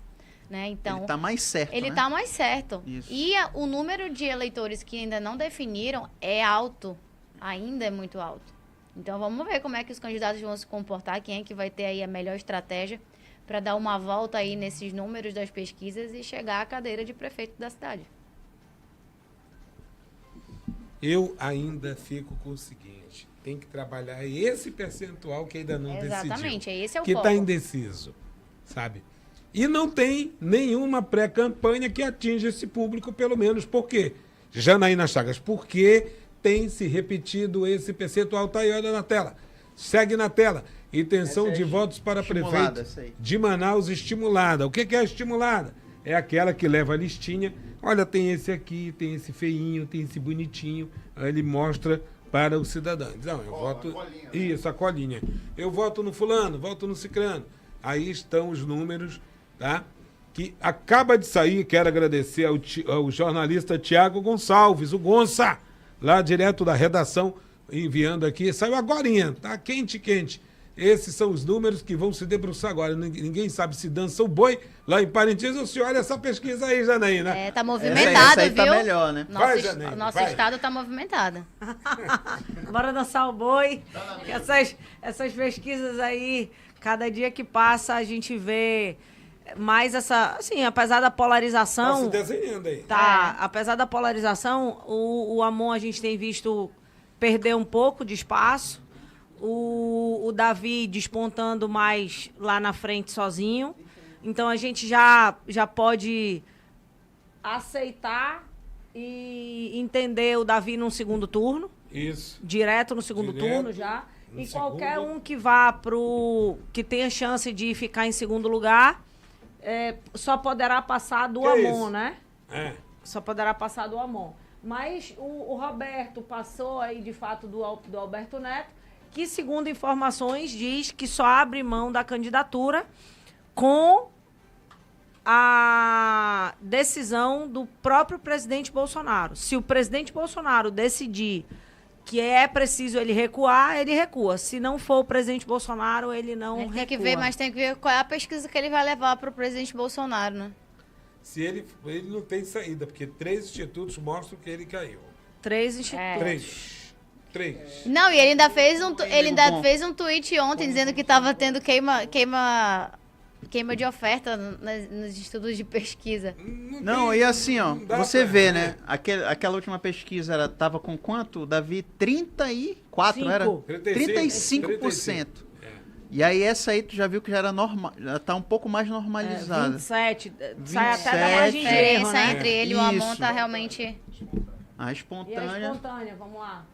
Né? Então, ele está mais certo, Ele né? está mais certo. Isso. E o número de eleitores que ainda não definiram é alto, ainda é muito alto. Então vamos ver como é que os candidatos vão se comportar, quem é que vai ter aí a melhor estratégia para dar uma volta aí nesses números das pesquisas e chegar à cadeira de prefeito da cidade. Eu ainda fico com o seguinte, tem que trabalhar esse percentual que ainda não decidiu. Exatamente, esse é o que foco. está indeciso, sabe? E não tem nenhuma pré-campanha que atinja esse público, pelo menos. Por quê? Janaína Chagas, porque tem se repetido esse percentual? Tá aí, olha na tela. Segue na tela. Intenção de votos para prefeito de Manaus estimulada. O que é estimulada? É aquela que leva a listinha. Olha, tem esse aqui, tem esse feinho, tem esse bonitinho. Aí ele mostra para o cidadão. Não, eu voto... Isso, a colinha. Eu voto no fulano, voto no cicrano. Aí estão os números, tá? Que acaba de sair, quero agradecer ao jornalista Tiago Gonçalves, o Gonça, lá direto da redação, enviando aqui. Saiu agorinha, tá? Quente, quente. Esses são os números que vão se debruçar agora. Ninguém sabe se dança o boi lá em Parintins. O senhor olha essa pesquisa aí, Janaína. Tá movimentado, essa aí viu? Tá melhor, né? Nosso estado tá movimentado. Bora dançar o boi. Essas pesquisas aí, cada dia que passa, a gente vê mais essa... Assim, apesar da polarização... Tá se desenhando aí. Apesar da polarização, o Amon a gente tem visto perder um pouco de espaço. o Davi despontando mais lá na frente sozinho. Então a gente já pode aceitar e entender o Davi num segundo turno. Isso. Direto no segundo turno já. E qualquer um que vá que tenha chance de ficar em segundo lugar, só poderá passar do Amon, né? Só poderá passar do Amon. Mas o Roberto passou aí, de fato, do Alberto Neto, que, segundo informações, diz que só abre mão da candidatura com a decisão do próprio presidente Bolsonaro. Se o presidente Bolsonaro decidir que é preciso ele recuar, ele recua. Se não for o presidente Bolsonaro, ele não recua. Tem que ver, mas tem que ver qual é a pesquisa que ele vai levar para o presidente Bolsonaro, né? Se ele não tem saída, porque 3 institutos mostram que ele caiu. 3 institutos. 3. Não, e ele ainda fez fez um tweet ontem dizendo que estava tendo queima de oferta nos estudos de pesquisa. Não, e assim, ó, você vê, né? Aquela última pesquisa tava com quanto, Davi? 34, era? 35%. E aí essa aí tu já viu que já era normal, já tá um pouco mais normalizada. 27, sai até da margem de erro, né? Entre ele e o Amon tá realmente... A espontânea. E a espontânea, vamos lá.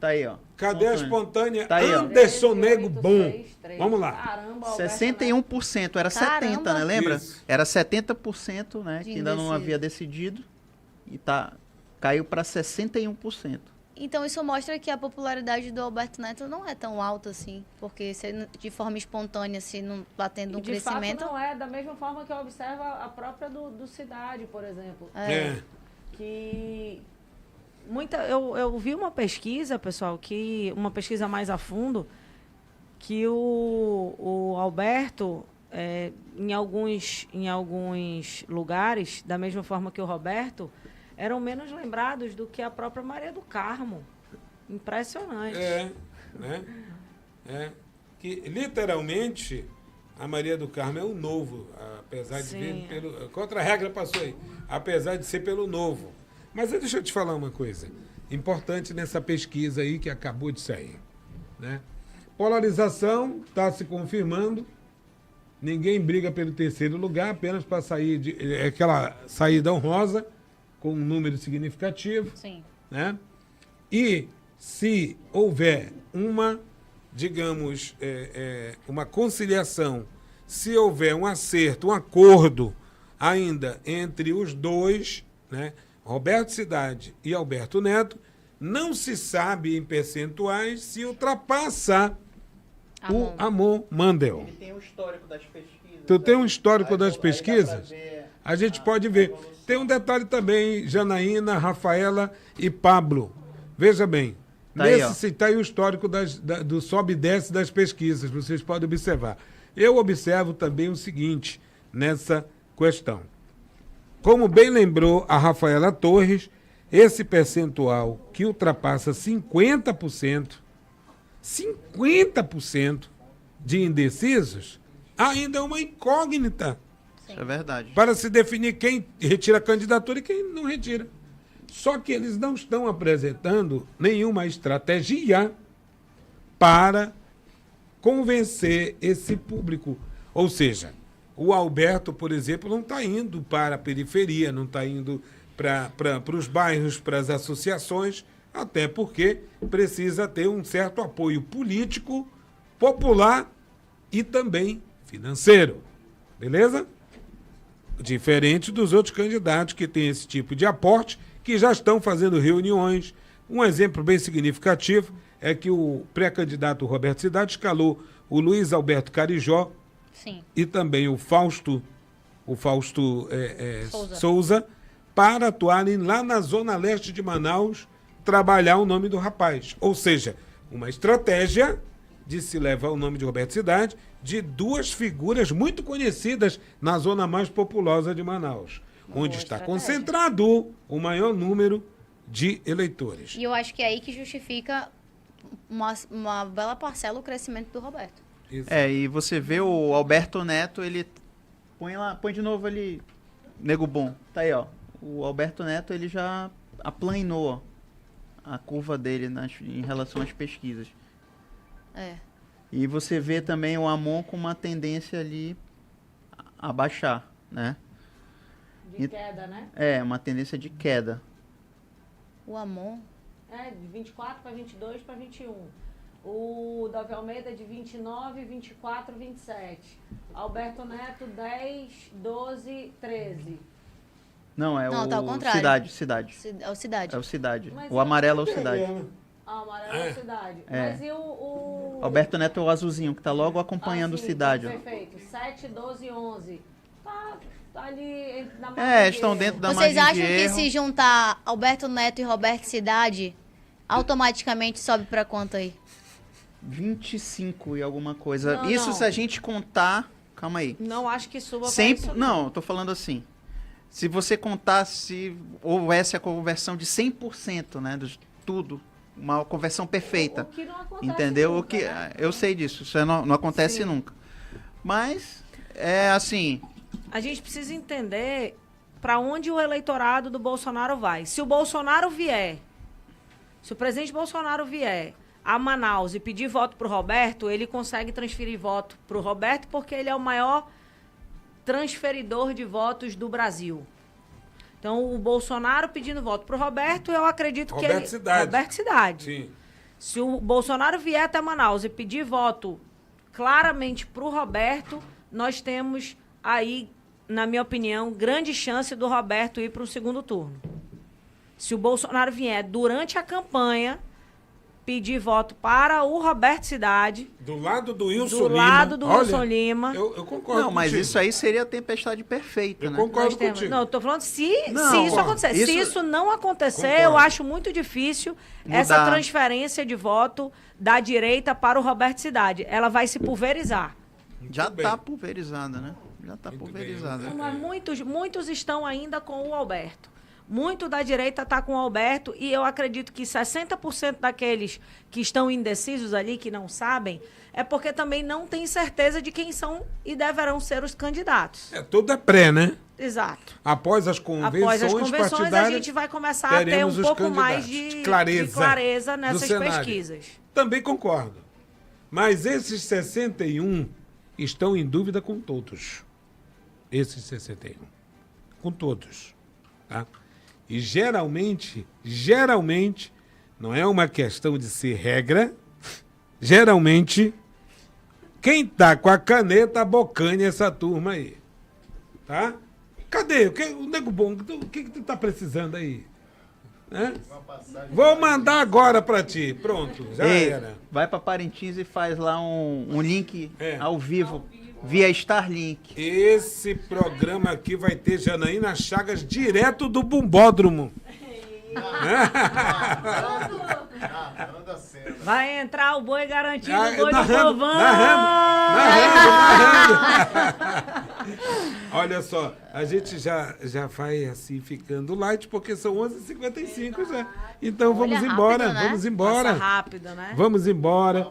Tá aí, ó. Cadê a espontânea? Tá aí, ó. Anderson Nego Bom. Vamos lá. Caramba, 61%, era 70%, né? Lembra? Isso. Era 70%, né? De Que ainda não indeciso. havia decidido. E caiu para 61%. Então isso mostra que a popularidade do Alberto Neto não é tão alta assim, porque de forma espontânea, se não está tendo um de crescimento... fato não é, da mesma forma que eu observo a própria do Cidade, por exemplo. Que eu vi uma pesquisa, pessoal, uma pesquisa mais a fundo, que o Alberto, em alguns lugares, da mesma forma que o Roberto, eram menos lembrados do que a própria Maria do Carmo. Impressionante. Que literalmente a Maria do Carmo é o novo, apesar de vir pelo... Contra a regra passou aí, apesar de ser pelo novo. Mas deixa eu te falar uma coisa importante nessa pesquisa aí que acabou de sair, né? Polarização está se confirmando. Ninguém briga pelo terceiro lugar, apenas para sair aquela saída honrosa com um número significativo. Sim. Né? E se houver uma, digamos, uma conciliação, se houver um acerto, um acordo ainda entre os dois, né, Roberto Cidade e Alberto Neto, não se sabe em percentuais se ultrapassa o Amon Mandel. Ele tem um histórico das pesquisas. Tu tem um histórico das pesquisas? A gente pode ver. Tem um detalhe também, Janaína, Rafaela e Pablo. Veja bem, tá aí o histórico do sobe e desce das pesquisas, vocês podem observar. Eu observo também o seguinte nessa questão. Como bem lembrou a Rafaela Torres, esse percentual que ultrapassa 50% de indecisos ainda é uma incógnita. Isso é verdade. Para se definir quem retira a candidatura e quem não retira. Só que eles não estão apresentando nenhuma estratégia para convencer esse público. Ou seja, o Alberto, por exemplo, não está indo para a periferia, não está indo para os bairros, para as associações, até porque precisa ter um certo apoio político, popular e também financeiro. Beleza? Diferente dos outros candidatos que têm esse tipo de aporte, que já estão fazendo reuniões. Um exemplo bem significativo é que o pré-candidato Roberto Cidade escalou o Luiz Alberto Carijó. Sim. E também o Fausto Souza para atuarem lá na zona leste de Manaus, trabalhar o nome do rapaz. Ou seja, uma estratégia de se levar o nome de Roberto Cidade de duas figuras muito conhecidas na zona mais populosa de Manaus, onde está concentrado o maior número de eleitores. E eu acho que é aí que justifica uma bela parcela o crescimento do Roberto. Isso. E você vê o Alberto Neto, ele põe de novo ali, Nego Bom. Tá aí, ó. O Alberto Neto, ele já aplanou a curva dele em relação às pesquisas. É. E você vê também o Amon com uma tendência ali a baixar, né? De queda, né? É, uma tendência de queda. O Amon. De 24 para 22 para 21. O Davi Almeida de 29, 24, 27. Alberto Neto 10, 12, 13. Não, Não, tá ao contrário. Cidade. É o Cidade. É o Cidade. Mas O amarelo é o Cidade. Ah, o amarelo é Cidade. É. Mas e o... Alberto Neto é o azulzinho, que tá logo acompanhando o sim, Cidade. ó. Perfeito. 7, 12, 11. Tá ali na É, estão dentro da Vocês margem de acham que erro. se juntar Alberto Neto e Roberto Cidade, automaticamente sobe pra quanto aí? 25 e alguma coisa. Não, Isso não. se a gente contar... Calma aí. Não acho que suba pra Sempre, isso. não, eu tô falando assim. Se você contar se houvesse a conversão de 100%, né, de tudo, uma conversão perfeita. O que não acontece Entendeu? nunca, O que né? eu sei disso, isso não acontece Sim. nunca. Mas é assim, A gente precisa entender para onde o eleitorado do Bolsonaro vai. Se o Bolsonaro vier, se o presidente Bolsonaro vier a Manaus e pedir voto para o Roberto, ele consegue transferir voto para o Roberto porque ele é o maior transferidor de votos do Brasil. Então, o Bolsonaro pedindo voto para o Roberto, eu acredito que Roberto ele... Cidade. Roberto Cidade. Sim. Se o Bolsonaro vier até Manaus e pedir voto claramente para o Roberto, nós temos aí, na minha opinião, grande chance do Roberto ir para o segundo turno. Se o Bolsonaro vier durante a campanha pedir voto para o Roberto Cidade, Do lado do Wilson do Lima. lado do Olha, Wilson Lima... Eu concordo não, mas contigo. isso aí seria a tempestade perfeita, Eu né? concordo Nós temos. contigo. Não, eu tô falando se Não, isso acontecer. Se isso- isso não acontecer, Concordo. eu acho muito difícil essa Mudar. transferência de voto da direita para o Roberto Cidade. Ela vai se pulverizar. Já bem. tá pulverizada, né? Já tá Muito pulverizada. bem. Mas muitos estão ainda com o Alberto. Muito da direita está com o Alberto e eu acredito que 60% daqueles que estão indecisos ali, que não sabem, é porque também não tem certeza de quem são e deverão ser os candidatos. Tudo é pré, né? Exato. Após as convenções, Após as convenções, a partidárias, gente vai começar a ter teremos um os pouco mais candidatos. de Clareza do nessas cenário. pesquisas. Também concordo. Mas esses 61 estão em dúvida com todos. Esses 61. Com todos. Tá? E geralmente, não é uma questão de ser regra, geralmente, quem tá com a caneta abocanha essa turma aí. Tá? Cadê? O Nego Bom, o que tu tá precisando aí? Né? Vou mandar agora pra ti. Pronto, já Ei, era. vai pra Parintins e faz lá um link É. ao vivo, via Starlink. Esse programa aqui vai ter Janaína Chagas direto do Bumbódromo. Vai entrar o boi garantido, Ah, o boi do narrando, povão. narrando. Olha só, a gente já vai assim ficando light, porque são 11h55 já. Então vamos Olha, embora, rápido, né? vamos embora. Passa rápido, né? Vamos embora.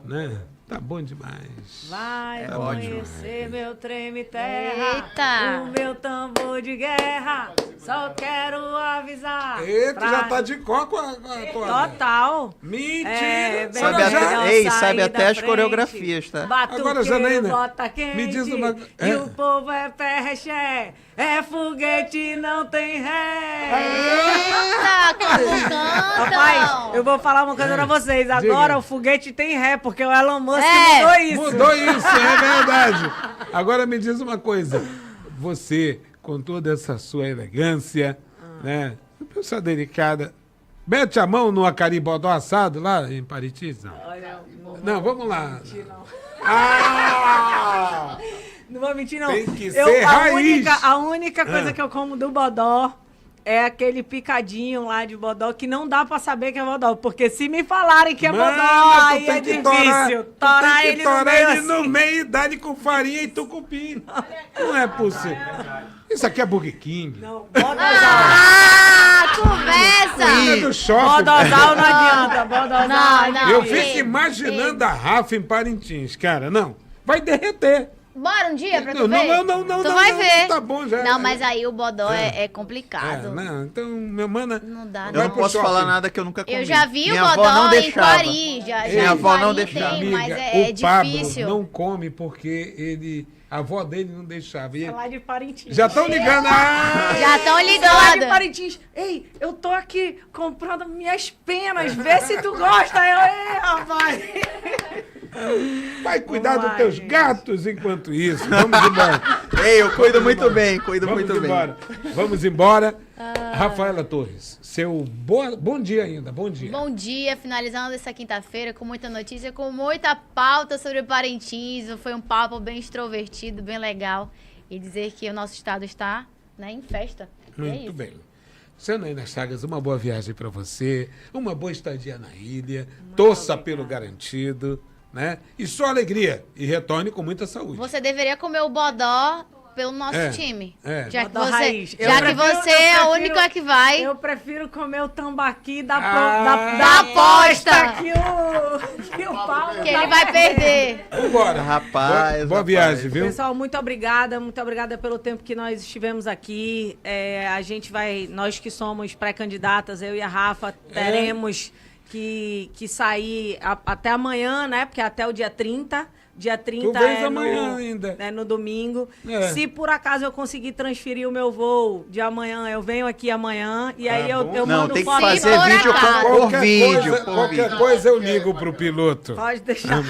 Né? Tá bom demais. Vai Tá ótimo. conhecer meu treme terra, Eita! o meu tambor de guerra. Só quero avisar. Eita, pra- já tá de có com a tua. Total. Mentira! É, bem Sabe Olha, melhor já. Ei, sair sabe até da as frente. coreografias, tá? Batuqueiro, Agora, Janaína, bota quente, me diz uma- e é. o povo é pé-reché, é foguete, não tem ré. Eita, como cantam! Rapaz, eu vou falar uma coisa pra vocês. Agora Diga. o foguete tem ré, porque o Elon Musk É. mudou isso. Mudou isso, é verdade. Agora me diz uma coisa. Você, com toda essa sua elegância, né? Pessoa delicada. Mete a mão no acaribodó assado lá em Parintins, não. Olha, Não, vamos lá. não. Ah! Não vou mentir, não. Tem que ser a raiz. única coisa que eu como do bodó é aquele picadinho lá de bodó que não dá pra saber que é bodó. Porque se me falarem que é bodó, Mano, aí é difícil. tu Torar tem que ele torar no meio ele no assim. meio e dar ele com farinha e tucupim. Não é possível. Isso aqui é Burger King. Não, bodozal. Ah, conversa! Ilha do shopping. Bodozal não adianta. Bodozal Não, não. Eu Ei, fico imaginando a Rafa em Parintins, cara. Não, vai derreter. Bora um dia pra tu Não, ver? não, Tu vai ver. tá bom já. Não, mas aí o bodó é complicado. Não, então, minha mana... Não dá, Eu Vai não pro posso shopping. falar nada que eu nunca comi. Eu já vi Minha o avó não bodó em deixava. Paris. Já Minha em avó não Paris deixava. tem, mas Amiga, é o Pablo difícil. não come porque a avó dele não deixava. E ele- Lá de Parintins. Já estão ligando. Já estão Lá de ligando. Parintins. Ei, eu tô aqui comprando minhas penas. Vê se tu gosta. Ei, rapaz. Vai cuidar Vamos dos lá, teus gente. gatos enquanto isso. Vamos embora. Ei, eu cuido muito bem, cuido Vamos muito bem. embora. Vamos embora. Rafaela Torres, seu bom dia ainda. Bom dia. Bom dia, finalizando essa quinta-feira com muita notícia, com muita pauta sobre Parintins. Foi um papo bem extrovertido, bem legal. E dizer que o nosso estado está, né, em festa. E é Muito isso. bem. Sanaína Chagas, uma boa viagem para você, uma boa estadia na ilha, torça pelo garantido, né? E só alegria. E retorne com muita saúde. Você deveria comer o bodó pelo nosso É, time. é. Já que Bodó raiz. você, já que você é a única que vai. Eu prefiro comer o tambaqui da Da aposta. que o Paulo Que ele vai perder. Vambora. Rapaz, Boa rapaz. viagem, viu? Pessoal, muito obrigada pelo tempo que nós estivemos aqui. A gente vai, nós que somos pré-candidatas, eu e a Rafa, teremos que sair até amanhã, né? Porque até o dia 30. Dia 30 Tu vens é amanhã ainda. É no domingo. É. Se por acaso eu conseguir transferir o meu voo de amanhã, eu venho aqui amanhã e aí bom. eu Não, mando tem que foto. fazer por vídeo acaso. por vídeo. por Qualquer vídeo. coisa eu ligo pro piloto. Pode deixar.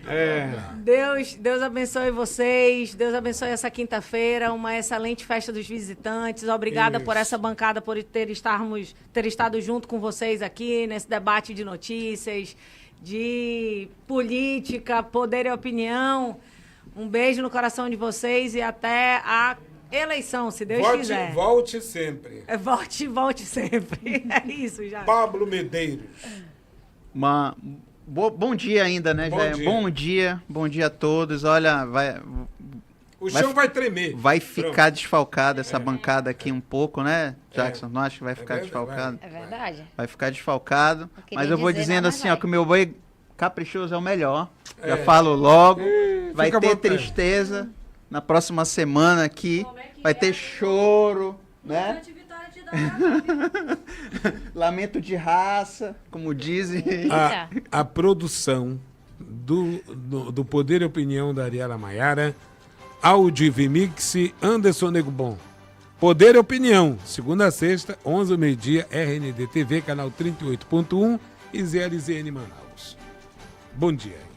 É. Deus abençoe vocês, Deus abençoe essa quinta-feira, uma excelente festa dos visitantes. Obrigada Isso. por essa bancada, por ter estado junto com vocês aqui nesse debate de notícias, de política, poder e opinião. Um beijo no coração de vocês e até a eleição, se Deus quiser. Volte sempre. Volte sempre. É isso, já. Pablo Medeiros. Bom dia ainda, né, Bom Jair? dia. Bom dia a todos. Olha, O chão vai tremer. vai ficar Pronto. desfalcada essa bancada aqui um pouco, né, Jackson? Não acha que vai ficar verdade, desfalcado? É verdade. Vai ficar desfalcado. Eu queria Mas eu vou dizer, dizendo não, mas assim, ó, vai. que o meu boi caprichoso é o melhor. Já falo logo. Vai fica à ter vontade. tristeza na próxima semana aqui. Vai ter choro, né? Lamento de raça, como dizem. A produção do Poder e Opinião da Ariela Maiara, áudio e vmix, Anderson Nego Bom. Poder e Opinião, segunda a sexta, 11 ao meio-dia, RND TV, canal 38.1 e ZLZN Manaus. Bom dia.